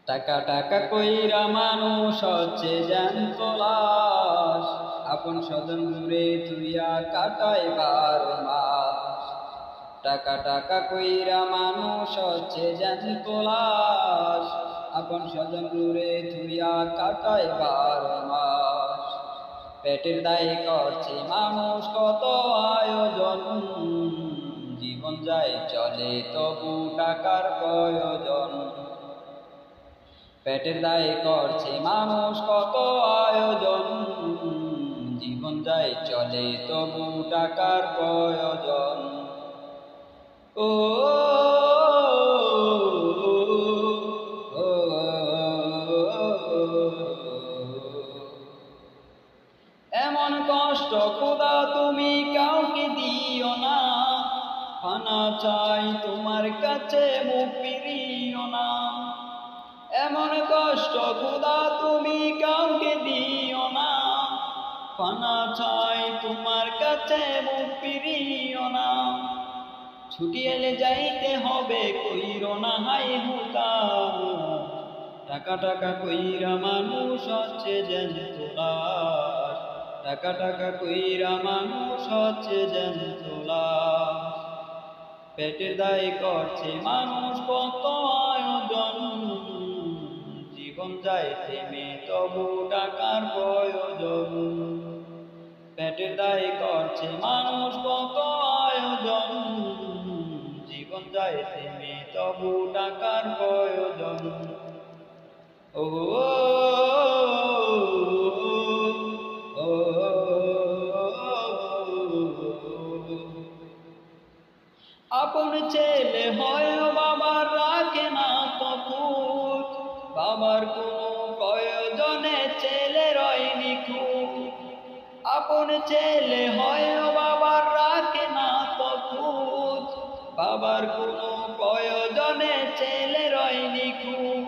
টাকা টাকা কইরা মানুষ হচ্ছে জ্যান্ত লাশ, আপন স্বজন দূরে তুইয়া কাটায় 12 মাস। টাকা টাকা কইরা মানুষ হচ্ছে জ্যান্ত লাশ, আপন স্বজন দূরে তুইয়া কাটায় 12 মাস। পেটের দায়ে করছে মানুষ কত আয়োজন, জীবন যায় চলে তবু টাকার প্রয়োজন। পেটের দায়ে করছে মানুষ কত আয়োজন, জীবন যায় চলে তবু টাকার প্রয়োজন। ও এমন কষ্ট খোদা তুমি কাউকে দিও না, ফানা চাই তোমার কাছে মুখ ফিরিও না। এমন কষ্ট খোদা তুমি কাউকে দিও না, ফানা চাই তোমার কাছে মুখ ফিরিও না। ছুটি এলে যাইতে হবে কইরো না হাই হুতা, টাকা টাকা কইরা মানুষ হচ্ছে জ্যান্ত লাশ। টাকা টাকা কইরা মানুষ হচ্ছে জ্যান্ত লাশ। পেটের দায়ে করছে মানুষ কত আয়োজন, জীবন যায় থেমে তবু টাকার প্রয়োজন। পেটের দায়ে করছে মানুষ কত আয়োজন, জীবন যায় থেমে তবু টাকার প্রয়োজন। ও আপন ছেলে হয় বাবার রাখে না কপুত, বাবার কোনো প্রয়োজনে ছেলে রয় নিখুঁত। আপন ছেলে হয় বাবার রাখে না কপুত, বাবার কোনো প্রয়োজনে ছেলে রয় নিখুঁত।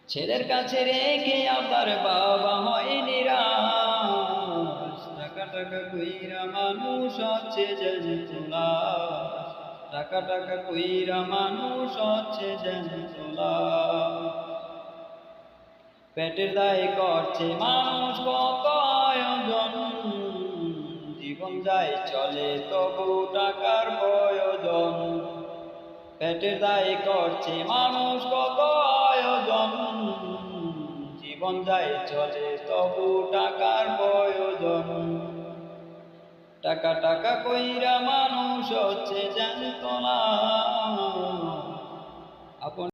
ছেলের কাছে রেখে আবার বাবা হয় নিরাশ, টাকা টাকা কইরা মানুষ হচ্ছে জ্যান্ত লাশ। টাকা টাকা কইরা মানুষ হচ্ছে জ্যান্ত লাশ। পেটের দায়ে করছে মানুষ কত আয়োজন, জীবন যায় চলে তবু টাকার প্রয়োজন। পেটের দায়ে করছে মানুষ কত আয়োজন, জীবন যায় চলে তবু টাকার প্রয়োজন। টাকা টাকা কইরা মানুষ হচ্ছে জ্যান্ত লাশ, আপন